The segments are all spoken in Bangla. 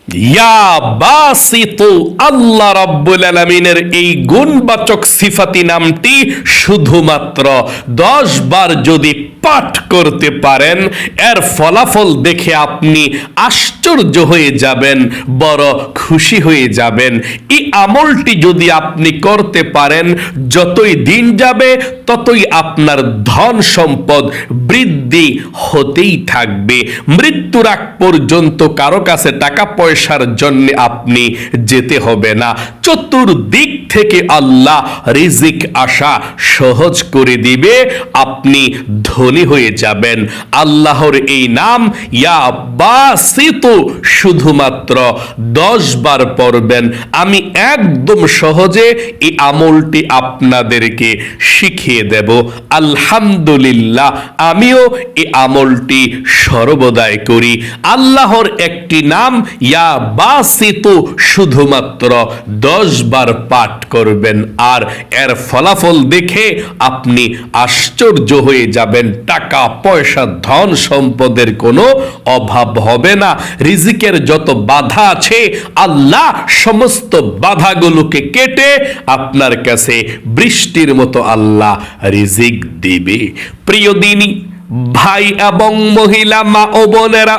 ইয়া বাসিতু, আল্লাহ রাব্বুল আলামিনের এই গুণবাচক সিফাতি নামটি শুধুমাত্র 10 বার যদি পাঠ করতে পারেন, এর ফলাফল দেখে আপনি আশ্চর্য হয়ে যাবেন, বড় খুশি হয়ে যাবেন। এই আমলটি যদি আপনি করতে পারেন, যতই দিন যাবে ততই আপনার ধন সম্পদ বৃদ্ধি হতেই থাকবে। মৃত্যুর আগ পর্যন্ত কারো কাছে টাকা পয়সার জন্য আপনি যেতে হবে না। চতুর্দিক থেকে আল্লাহ রিজিক আসা সহজ করে দিবে, আপনি ধনী হয়ে যাবেন। আল্লাহর এই নাম ইয়া বাসিতু শুধুমাত্র 10 বার পড়বেন। আমি একদম সহজে এই আমলটি আপনাদেরকে শিখিয়ে দেব। আলহামদুলিল্লাহ, আমিও এই আমলটি সর্বদাই করি। আল্লাহর একটি নাম ইয়া বাসিতু শুধুমাত্র 10 বার পাঠ করবেন, আর এর ফলাফল দেখে আপনি আশ্চর্য হয়ে যাবেন। টাকা পয়সা ধন সম্পদের কোনো অভাব হবে না। রিজিকের যত বাধা আছে, আল্লাহ সমস্ত বাধাগুলোকে কেটে আপনার কাছে বৃষ্টির মতো আল্লাহ রিজিক দিবে। প্রিয় দিনী ভাই এবং মহিলা, মা ও বোনেরা,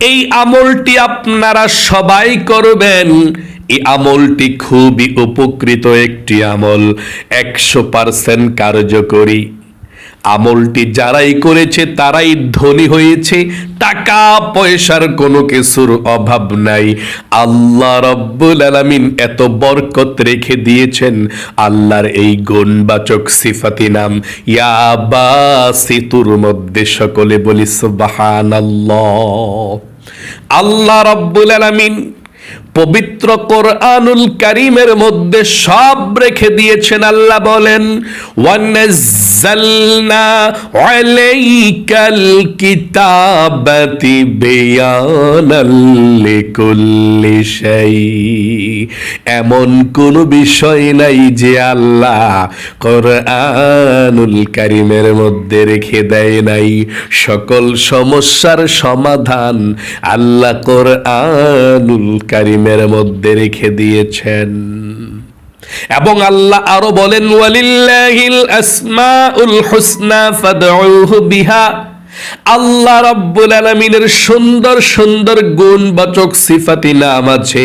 এই আমলটি আপনারা সবাই করবেন। এই আমলটি খুবই উপকৃত একটি আমল, 100% কার্যকরী। আমলটি যারাই করেছে তারাই ধনী হয়েছে, টাকা পয়সার কোনো কিছুর অভাব নাই। আল্লাহ রাব্বুল আলামিন এত বরকত রেখে দিয়েছেন আল্লাহর এই গুণবাচক সিফাতি নাম ইয়া বাসিতুর মধ্যে। সকলে বলি সুবহানাল্লাহ। আল্লাহ রাব্বুল আলামিন পবিত্র কোরআনুল কারীমের মধ্যে সব রেখে দিয়েছেন। আল্লাহ বলেন, ওয়ানাজ্জালনা আলাইকাল কিতাবাতি বিয়ানাল লিকুল্লি শাই। এমন কোন বিষয় নাই যে আল্লাহ কোরআনুল কারীমের মধ্যে রেখে দেয় নাই। সকল সমস্যার সমাধান আল্লাহ কোরআনুল কারীমের মধ্যে রেখে দিয়েছেন। এবং আল্লাহ আরো বলেন, ওয়ালিল্লাহিল আসমাউল হুসনা ফাদউহু বিহা। আল্লাহ রাব্বুল আলামিনের সুন্দর সুন্দর গুণবাচক সিফাতি নাম আছে,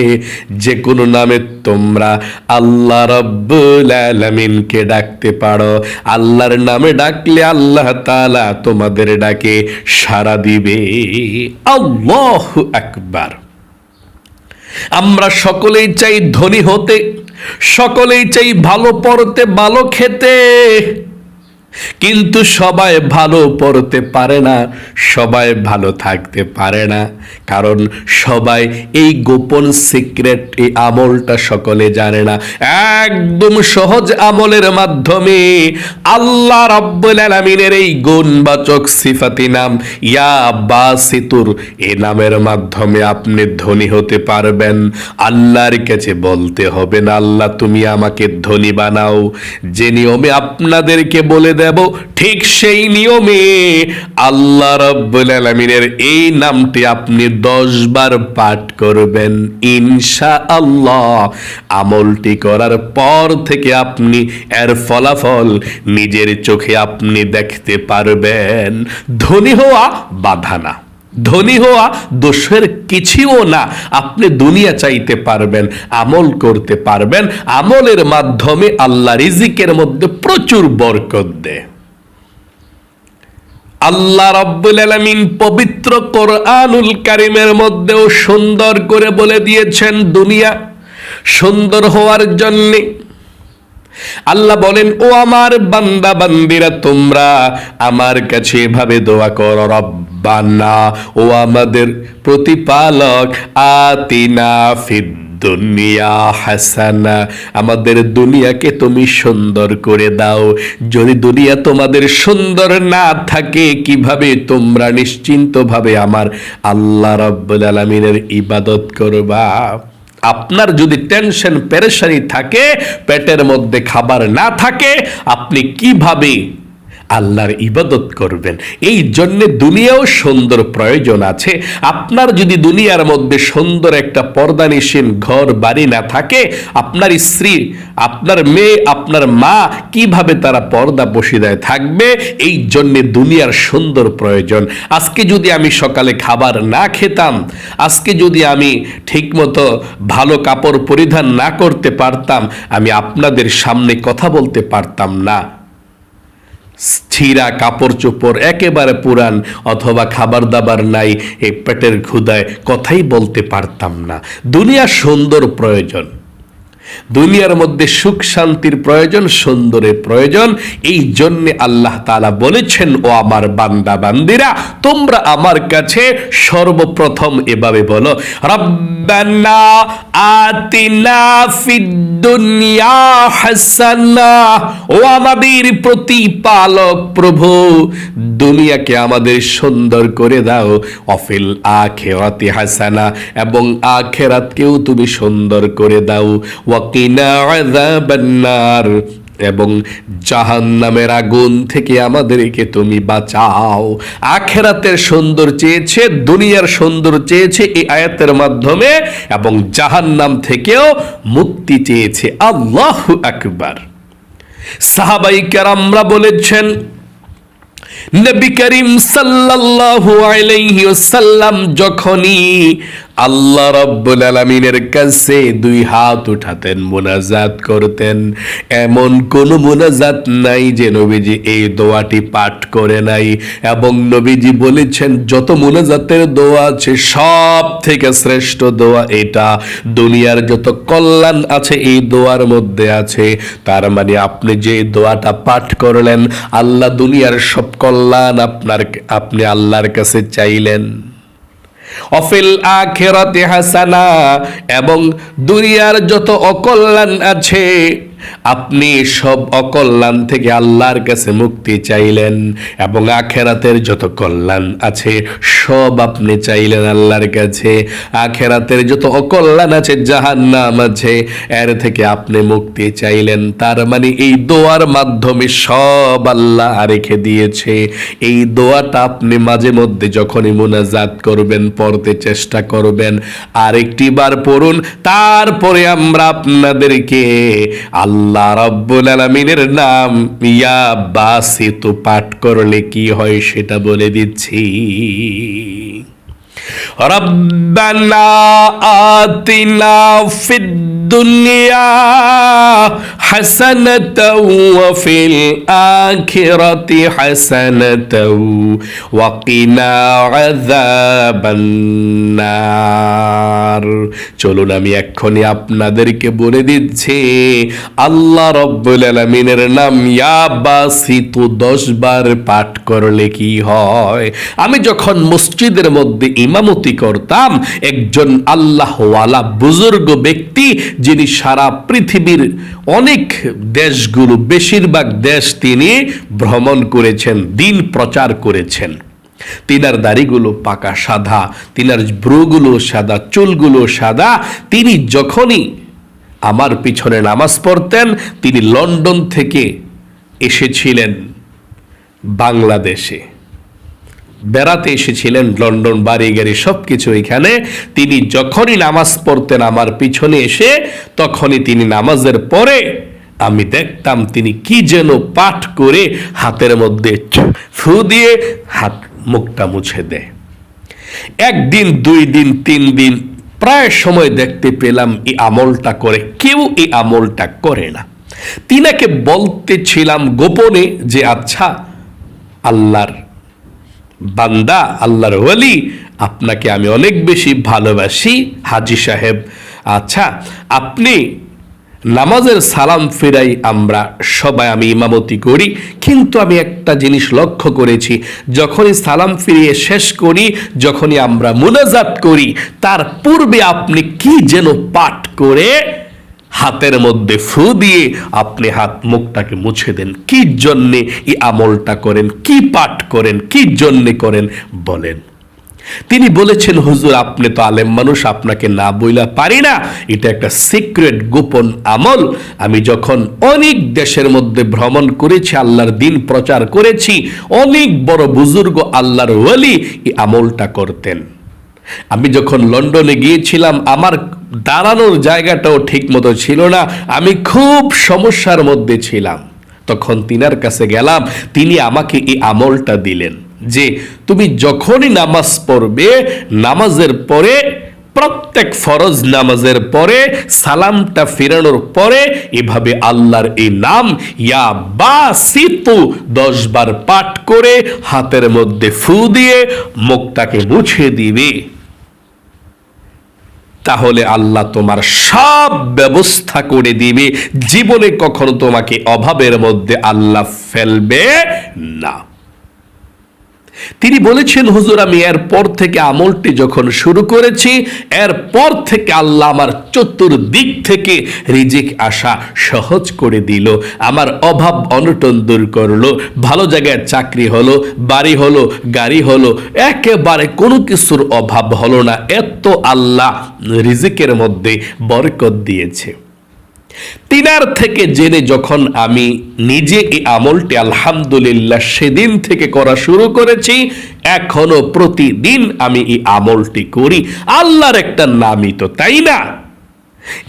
যে কোনো নামে তোমরা আল্লাহ রাব্বুল আলামিনকে ডাকতে পারো। আল্লাহর নামে ডাকলে আল্লাহ তাআলা তোমাদের ডাকে সাড়া দিবে। আল্লাহু আকবার। আমরা সকলেই চাই ধনী হতে, সকলেই চাই ভালো পড়তে, ভালো খেতে, কিন্তু সবাই ভালো পড়তে পারে না, সবাই ভালো থাকতে পারে না। কারণ সবাই এই গোপন সিক্রেট, এই আমলটা সকলে জানে না। একদম সহজ আমলের মাধ্যমে আল্লাহ রাব্বুল আলামিনের এই গুণবাচক সিফাতি নাম ইয়া বাসিতুর, এই নামের মাধ্যমে আপনি ধনী হতে পারবেন। আল্লাহর কাছে বলতে হবে না, আল্লাহ তুমি আমাকে ধনী বানাও। যে নিয়মে আপনাদেরকে বলে দেব, ঠিক সেই নিয়মে আল্লাহ রাব্বুল আলামিনের এই নামটি আপনি 10 বার পাঠ করবেন। ইনশাআল্লাহ আমলটি করার পর থেকে আপনি এর ফলাফল নিজের চোখে আপনি দেখতে পারবেন। ধনী হওয়া বাধা না, ধনী হওয়া দোষের কিছুও না। আপনি দুনিয়া চাইতে পারবেন, আমল করতে পারবেন। আমলের মাধ্যমে আল্লাহ রিজিকের মধ্যে প্রচুর বরকত দেয়। আল্লাহ রাব্বুল আলামিন পবিত্র কোরআনুল কারীমের মধ্যেও সুন্দর করে বলে দিয়েছেন দুনিয়া সুন্দর হওয়ার জন্য। আল্লাহ বলেন, ও আমার বান্দা বান্দিরা, তোমরা আমার কাছে এভাবে দোয়া করো, রব্বানা, ও আমাদের প্রতিপালক, আতিনা ফিদ দুনিয়া হাসানা, আমাদের দুনিয়াকে তুমি সুন্দর করে দাও। যদি দুনিয়া তোমাদের সুন্দর না থাকে, কিভাবে তোমরা নিশ্চিন্তভাবে আমার আল্লাহ রাব্বুল আলামিনের ইবাদত করবা? আপনার যদি টেনশন পেরেশানি থাকে, পেটের মধ্যে খাবার না থাকে, আপনি কিভাবে আল্লাহর ইবাদত করবেন। এই জন্যে দুনিয়াও সুন্দর প্রয়োজন আছে। আপনার যদি দুনিয়ার মধ্যে সুন্দর একটা পর্দানিসীন ঘর বাড়ি না থাকে, আপনার স্ত্রী, আপনার মেয়ে, আপনার মা কিভাবে তারা পর্দা বসিদায় থাকবে? এই জন্যে দুনিয়ার সুন্দর প্রয়োজন। আজকে যদি আমি সকালে খাবার না খেতাম, আজকে যদি আমি ঠিকমতো ভালো কাপড় পরিধান না করতে পারতাম, আমি আপনাদের সামনে কথা বলতে পারতাম না। ছিঁড়া কাপড় চোপড় একেবারে পুরান, অথবা খাবার দাবার নাই, এই পেটের ক্ষুধায় কথাই বলতে পারতাম না। দুনিয়া সুন্দর প্রয়োজন, দুনিয়ার মধ্যে সুখ শান্তির প্রয়োজন, সুন্দরের প্রয়োজন। এই জন্যে আল্লাহ তাআলা বলেছেন, ও আমার বান্দা বান্দিরা, তোমরা আমার কাছে সর্বপ্রথম এভাবে বলো, রব্বানা আতিনা ফিদ দুনিয়া হাসানা, ও আমাদের প্রতিপালক প্রভু, দুনিয়াকে আমাদের সুন্দর করে দাও, অফিল আখিরাতি হাসানা, এবং আখিরাতকেও তুমি সুন্দর করে দাও, ওয়াকিনা আযাবান নার, এবং জাহান্নামের আগুন থেকে আমাদেরকে তুমি বাঁচাও। আখিরাতের সুন্দর চেয়েছে, দুনিয়ার সুন্দর চেয়েছে এই আয়াতের মাধ্যমে, এবং জাহান্নাম থেকেও মুক্তি চেয়েছে। আল্লাহু আকবার। সাহাবায়ে কেরামরা বলেছেন, নবী করিম সাল্লাল্লাহু আলাইহি ওয়াসাল্লাম যখনই আল্লাহ রাব্বুল আলামিনের কাছে দুই হাত উঠাতেন, মুনাজাত করতেন, এমন কোন মুনাজাত নাই যে নবীজি এই দোয়াটি পাঠ করে নাই। এবং নবীজি বলেছেন, যত মুনাজাতের দোয়া আছে সব থেকে শ্রেষ্ঠ দোয়া এটা, দুনিয়ার যত কল্যাণ আছে এই দোয়ার মধ্যে আছে। তার মানে আপনি যে দোয়াটা পাঠ করলেন, আল্লাহ দুনিয়ার সব কল্যাণ আপনি আল্লাহর কাছে চাইলেন। অফিল আখিরাতি হাসানা, এবং দুনিয়ার যত অকল্যাণ আছে আপনি সব অকল্যাণ থেকে আল্লাহর কাছে মুক্তি চাইলেন, এবং আখিরাতের যত কল্যাণ আছে সব আপনি চাইলেন আল্লাহর কাছে। আখিরাতের যত অকল্যাণ আছে, জাহান্নাম আছে, এর থেকে আপনি মুক্তি চাইলেন। তার মানে এই দোয়ার মাধ্যমে সব আল্লাহ রেখে দিয়েছে। এই দোয়াটা আপনি মাঝে মধ্যে যখনই মুনাজাত করবেন, পড়তে চেষ্টা করবেন। আরেকটি বার পড়ুন, তারপরে আমরা আপনাদেরকে আল্লাহ রাব্বুল আলামিনের নাম ইয়া বাসিত পাঠ করলে কি হয় সেটা বলে দিচ্ছি। রব্বানা আতিনা ফিদ দুনিয়া হাসানাতাও ওয়া ফিল আখিরাতি হাসানাতাও ওয়া কিনা আযাবান নার। চলুন আমি এক্ষুনি আপনাদেরকে বলে দিচ্ছি, আল্লাহ রাব্বুল আলামিনের নাম ইয়া বাসিত 10 বার পাঠ করলে কি হয়। আমি যখন মসজিদের মধ্যে ইমামতি করতাম, একজন আল্লাহওয়ালা বুজুর্গ ব্যক্তি, যিনি সারা পৃথিবীর অনেক দেশগুলো, বেশিরভাগ দেশ তিনি ভ্রমণ করেছেন, দিন প্রচার করেছেন। তিনার দাড়িগুলো পাকা সাদা, তিনার ভ্রুগুলো সাদা, চুলগুলো সাদা। তিনি যখনই আমার পিছনে নামাজ পড়তেন, তিনি লন্ডন থেকে এসেছিলেন বাংলাদেশে, বেড়াতে এসেছিলেন, লন্ডন বাড়ি গাড়ি সবকিছু এখানে। তিনি যখনই নামাজ পড়তেন আমার পিছনে এসে, তখনই তিনি নামাজের পরে আমি দেখতাম তিনি কি যেন পাঠ করে হাতের মধ্যে ফু দিয়ে হাত মুখটা মুছে দেয়। একদিন, 2 দিন, 3 দিন, প্রায় সময় দেখতে পেলাম এই আমলটা করে। কেউ এই আমলটা করে না। তিনাকে বলতেছিলাম গোপনে যে, আচ্ছা আল্লাহর বান্দা, আল্লাহর ওয়ালি, আপনাকে আমি অনেক বেশি ভালোবাসি হাজী সাহেব। আচ্ছা, আপনি নামাজের সালাম ফিরাই আমরা সবাই, আমি ইমামতি করি, কিন্তু আমি একটা জিনিস লক্ষ্য করেছি, যখনই সালাম ফিরিয়ে শেষ করি, যখনই আমরা মুনাজাত করি, তার পূর্বে আপনি কি যেন পাঠ করে হাতের মধ্যে ফু দিয়ে আপনি হাত মুখটাকে মুছে দেন। কি জন্যে এই আমলটা করেন? কি পাঠ করেন? কি জন্যে করেন বলেন? তিনি বলেছেন, হুজুর আপনি তো আলেম মানুষ, আপনাকে না বইলা পারি না, এটা একটা সিক্রেট গোপন আমল। আমি যখন অনেক দেশের মধ্যে ভ্রমণ করেছি, আল্লাহর দিন প্রচার করেছি, অনেক বড় বুজুর্গ আল্লাহর ওয়ালি এই আমলটা করতেন। আমি যখন লন্ডনে গিয়েছিলাম, আমার দাঁড়ানোর জায়গাটাও ঠিক মতো ছিল না, আমি খুব সমস্যার মধ্যে ছিলাম। তখন তিনার কাছে গেলাম, তিনি আমাকে এই আমলটা দিলেন যে তুমি যখনই নামাজ পড়বে, নামাজের পরে, প্রত্যেক ফরজ নামাজের পরে সালামটা ফেরানোর পরে এভাবে আল্লাহর এই নাম ইয়া বাসিতু 10 বার পাঠ করে হাতের মধ্যে ফু দিয়ে মুখটাকে মুছে দিবে। তাহলে আল্লাহ তোমার সব ব্যবস্থা করে দিবে, জীবনে কখনো তোমাকে অভাবের মধ্যে আল্লাহ ফেলবে না। তিনি বলেছেন, হুজুর আমি এরপর থেকে আমলটি যখন শুরু করেছি, এরপর থেকে আল্লাহ আমার চতুর্দিক থেকে রিজিক আসা সহজ করে দিল, আমার অভাব অনটন দূর করলো, ভালো জায়গায় চাকরি হলো, বাড়ি হলো, গাড়ি হলো, একেবারে কোনো কিছুর অভাব হলো না। এত আল্লাহ রিজিকের মধ্যে বরকত দিয়েছে। তিনার থেকে জেনে যখন আমি নিজে এই আমলটি আলহামদুলিল্লাহ সেদিন থেকে করা শুরু করেছি, এখনো প্রতিদিন আমি এই আমলটি করি। আল্লাহর একটা নামই তো, তাই না?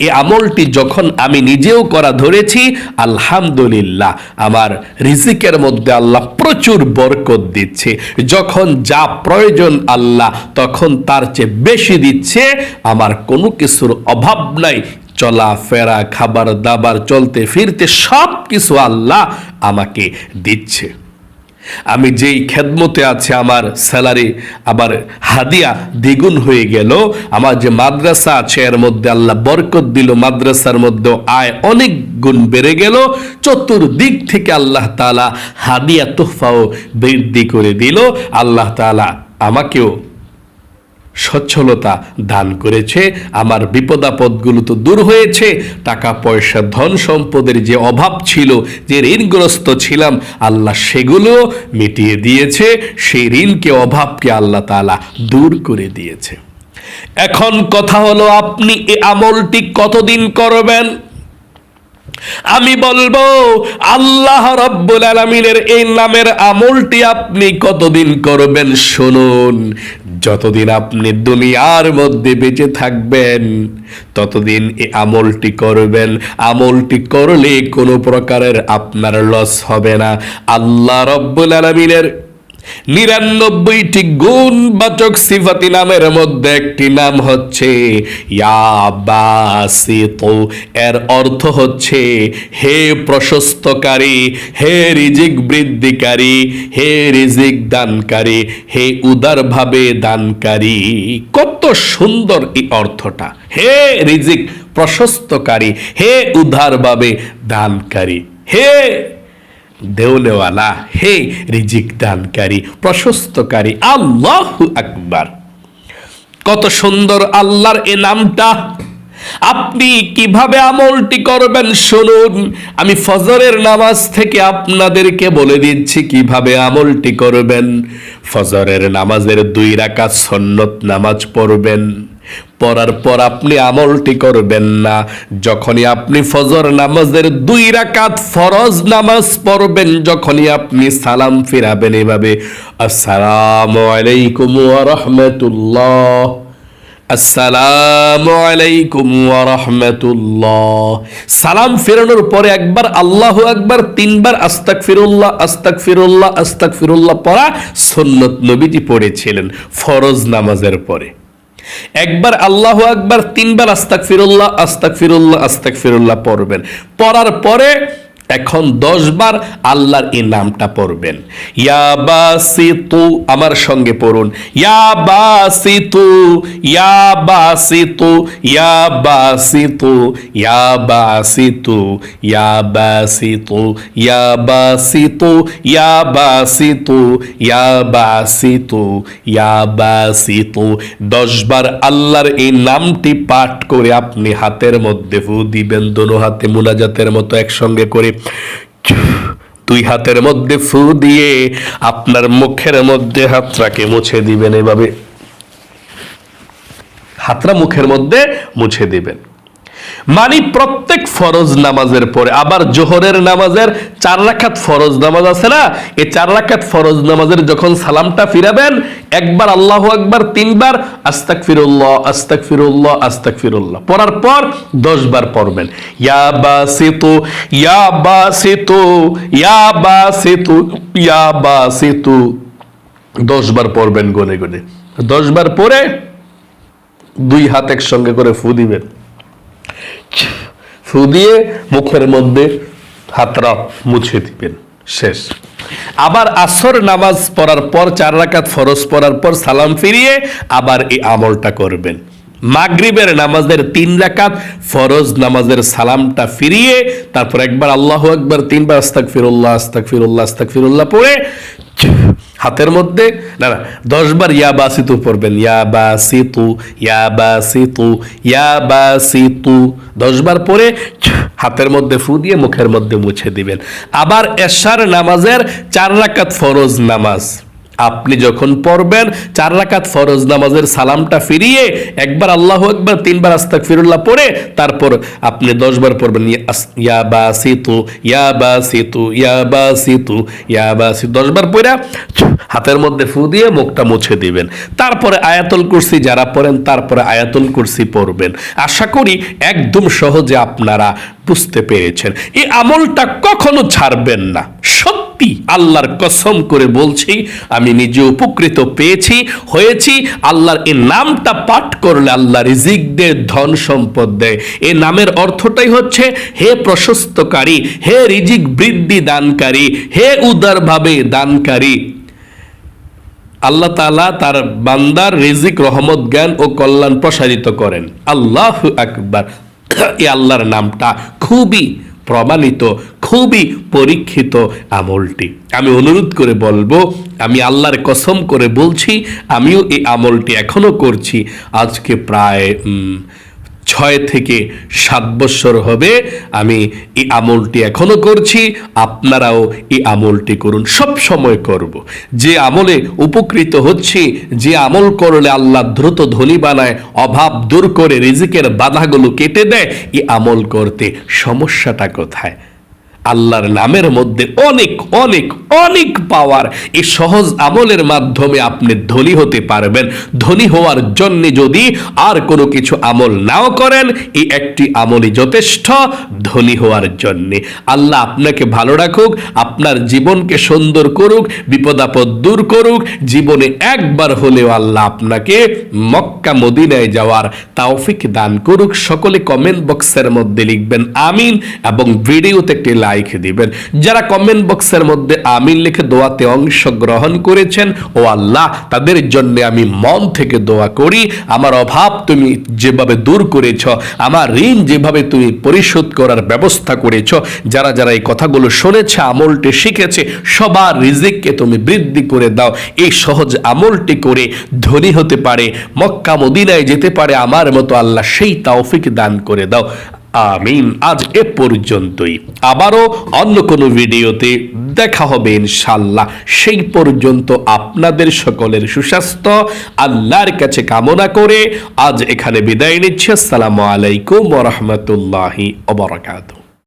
এই আমলটি যখন আমি নিজেও করা ধরেছি, আলহামদুলিল্লাহ আমার রিজিকের মধ্যে আল্লাহ প্রচুর বরকত দিচ্ছে। যখন যা প্রয়োজন আল্লাহ তখন তার চেয়ে বেশি দিচ্ছে। আমার কোনো কিছুর অভাব নাই, চলাফেরা, খাবার দাবার, চলতে ফিরতে সব কিছু আল্লাহ আমাকে দিচ্ছে। আমি যেই খেদমতে আছে, আমার স্যালারি, আমার হাদিয়া দ্বিগুণ হয়ে গেল। আমার যে মাদ্রাসা আছে এর মধ্যে আল্লাহ বরকত দিল, মাদ্রাসার মধ্যে আয় অনেক গুণ বেড়ে গেল। চতুর্দিক থেকে আল্লাহ তাআলা হাদিয়া তোহফাও বৃদ্ধি করে দিল। আল্লাহ তাআলা আমাকেও সচ্ছলতা দান করেছে, আমার বিপদাপদগুলো তো দূর হয়েছে। টাকা পয়সা ধন সম্পদের যে অভাব ছিল, যে ঋণগ্রস্ত ছিলাম, আল্লাহ সেগুলো মিটিয়ে দিয়েছে। সেই ঋণকে, অভাবকে আল্লাহ তাআলা দূর করে দিয়েছে। এখন কথা হলো, আপনি এই আমলটি কতদিন করবেন? আমি বলবো, আল্লাহ রাব্বুল আলামিনের এই নামের আমলটি আপনি কতদিন করবেন শুনুন। যতদিন আপনি দুনিয়ার মধ্যে বেঁচে থাকবেন ততদিন এই আমলটি করবেন। আমলটি করলে কোনো প্রকারের আপনার লস হবে না। আল্লাহ রাব্বুল আলামিনের 99টি গুণবাচক সিফাতি নামের মধ্যে একটি নাম হচ্ছে ইয়া বাসিত। এর অর্থ হচ্ছে হে প্রশস্তকারী, হে রিজিক বৃদ্ধিকারী, হে রিজিক দানকারী, হে উদারভাবে দানকারী। কত সুন্দর এই অর্থটা! হে রিজিক প্রশস্তকারী, হে উদারভাবে দানকারী, হে দেওয়ালা, হে রিজিক দানকারী, প্রশস্তকারী। আল্লাহু আকবার! কত সুন্দর আল্লাহর এ নামটা। আপনি কিভাবে আমলটি করবেন শুনুন। আমি ফজরের নামাজ থেকে আপনাদেরকে বলে দিচ্ছি কিভাবে আমলটি করবেন। ফজরের নামাজের 2 রাকাত সুন্নত নামাজ পড়বেন। পড়ার পর আপনি আমলটি করবেন না। যখনই আপনি ফজর নামাজের 2 রাকাত ফরজ নামাজ পড়বেন, যখনই আপনি সালাম ফিরাবেন এভাবে, আসসালামু আলাইকুম ওয়া রাহমাতুল্লাহ, আসসালামু আলাইকুম ওয়া রাহমাতুল্লাহ। সালাম ফেরানোর পরে একবার আল্লাহু আকবার, 3 বার আস্তাগফিরুল্লাহ, আস্তাগফিরুল্লাহ, আস্তাগফিরুল্লাহ পড়া সুন্নত নবীজি পড়েছিলেন ফরজ নামাজের পরে। একবার আল্লাহু আকবার, 3 বার আস্তাগফিরুল্লাহ, আস্তাগফিরুল্লাহ, আস্তাগফিরুল্লাহ পড়বেন। পড়ার পরে এখন 10 বার আল্লাহর এই নামটা পড়বেন। ইয়া বাসিতু, আমার সঙ্গে পড়ুন, ইয়া বাসিতু, ইয়া বাসিতু, ইয়া বাসিতু, ইয়া বাসিতু, ইয়া বাসিতু, ইয়া বাসিতু, ইয়া বাসিতু, ইয়া বাসিতু, ইয়া বাসিতু। 10 বার আল্লাহর এই নামটি পাঠ করে আপনি হাতের মধ্যে ফু দিবেন, দোনো হাতে মুনাজাতের মতো একসঙ্গে করে 2 হাতের মধ্যে ফু দিয়ে আপনার মুখের মধ্যে হাতটাকে মুছে দিবেন এভাবে। হাতটা মুখের মধ্যে মুছে দিবেন। মানে প্রত্যেক ফরজ নামাজের পরে, আবার জোহরের নামাজের 4 রাকাত ফরজ নামাজ আছে না, এই 4 রাকাত ফরজ নামাজের যখন সালামটা ফিরাবেন, একবার আল্লাহু আকবার, 3 বার আস্তাগফিরুল্লাহ আস্তাগফিরুল্লাহ আস্তাগফিরুল্লাহ পড়ার পর 10 বার পড়বেন ইয়া বাসিতু ইয়া বাসিতু ইয়া বাসিতু ইয়া বাসিতু, 10 বার পড়বেন গুনে গুনে। 10 বার পরে 2 হাত একসঙ্গে করে ফু দিবেন, ফু দিয়ে মুখের মধ্যে হাতটা মুছে দিবেন, শেষ। আবার আসর নামাজ পড়ার পর 4 রাকাত ফরজ পড়ার পর সালাম ফিরিয়ে আবার এই আমলটা করবেন। মাগরিবের নামাজের 3 রাকাত ফরজ নামাজের সালামটা ফিরিয়ে তারপর একবার আল্লাহু আকবার, 3 বার আস্তাগফিরুল্লাহ আস্তাগফিরুল্লাহ আস্তাগফিরুল্লাহ পড়ে হাতের মধ্যে 10 বার ইয়া বাসিতু পড়বেন, ইয়া বাসিতু ইয়া বাসিতু ইয়া বাসিতু 10 বার পরে হাতের মধ্যে ফু দিয়ে মুখের মধ্যে মুছে দিবেন। আবার এশার নামাজের 4 রাকাত ফরজ নামাজ আপনি যখন পড়বেন, 4 রাকাত ফরজ নামাজের সালামটা ফিরিয়ে একবার আল্লাহু আকবার, 3 বার আস্তাগফিরুল্লাহ পড়ে তারপর আপনি 10 বার পড়বেন ইয়া বাসিতু ইয়া বাসিতু ইয়া বাসিতু ইয়া বাসিতু 10 বার পড়া হাতের মধ্যে ফু দিয়ে মুখটা মুছে দিবেন। তারপরে আয়াতুল কুরসি যারা পড়েন তারপরে আয়াতুল কুরসি পড়বেন। আশা করি একদম সহজে আপনারা বুঝতে পেরেছেন। এই আমলটা কখনো ছাড়বেন না। সত্যি আল্লাহর কসম করে বলছি, আমি নিজে উপকৃত হয়েছি। আল্লাহর এই নামটা পাঠ করলে আল্লাহ রিজিক দেয়, ধন সম্পদ দেয়। এই নামের অর্থটাই হচ্ছে হে প্রশস্তকারী, হে রিজিক বৃদ্ধি দানকারী, হে উদারভাবে দানকারী। আল্লাহ তাআলা তার বান্দার রিজিক, রহমত, জ্ঞান ও কল্যাণ প্রসারিত করেন। আল্লাহু আকবার। এই আল্লাহর নামটা খুবই প্রমাণিত, খুবই পরীক্ষিত আমলটি। আমি অনুরোধ করে বলবো, আমি আল্লাহর কসম করে বলছি, আমিও এই আমলটি এখনো করছি। আজকে প্রায় 6 থেকে 7 বছর হবে আমি এই আমলটি এখনো করছি। আপনারাও এই আমলটি করুন, সব সময় করব। যে আমলে উপকৃত হচ্ছি, যে আমল করলে আল্লাহ দ্রুত ধনী বানায়, অভাব দূর করে রিজিকের বাধাগুলো কেটে দেয়, এই আমল করতে সমস্যাটা কোথায়? আল্লাহর নামের মধ্যে অনেক অনেক অনেক পাওয়ার। এই সহজ আমলের মাধ্যমে আপনি ধনী হতে পারবেন। ধনী হওয়ার জন্য যদি আর কোনো কিছু আমল নাও করেন, এই একটি আমলই যথেষ্ট ধনী হওয়ার জন্য। আল্লাহ আপনাকে ভালো রাখুক, আপনার জীবনকে সুন্দর করুক, বিপদ আপদ দূর করুক। জীবনে একবার হলেও আল্লাহ আপনাকে মক্কা মদিনায় যাওয়ার তৌফিক দান করুক। সকলে কমেন্ট বক্সের মধ্যে লিখবেন আমিন এবং ভিডিওতে একটি লাইক দিবেন। যারা কমেন্ট বক্সের মধ্যে আমিন লিখে দোয়াতে অংশগ্রহণ করেছেন, ও আল্লাহ তাদের জন্য আমি মন থেকে দোয়া করি। আমার অভাব তুমি যেভাবে দূর করেছ, আমার ঋণ যেভাবে তুমি পরিশোধ করার ব্যবস্থা করেছ, যারা যারা এই কথাগুলো শুনেছে, আমলটি শিখেছে, সবার রিজিককে তুমি বৃদ্ধি করে দাও। এই সহজ আমলটি করে ধনী হতে পারে, মক্কা মদিনায় যেতে পারে আমার মতো, আল্লাহ সেই তৌফিক দান করে দাও। আমিন। আজ এ পর্যন্তই, আবারও অন্য কোনো ভিডিওতে দেখা হবে ইনশাআল্লাহ। সেই পর্যন্ত আপনাদের সকলের সুস্বাস্থ্য আল্লাহর কাছে কামনা করে আজ এখানে বিদায় নিচ্ছি। আসসালামু আলাইকুম ওয়া রাহমাতুল্লাহি ওয়া বারাকাতুহু।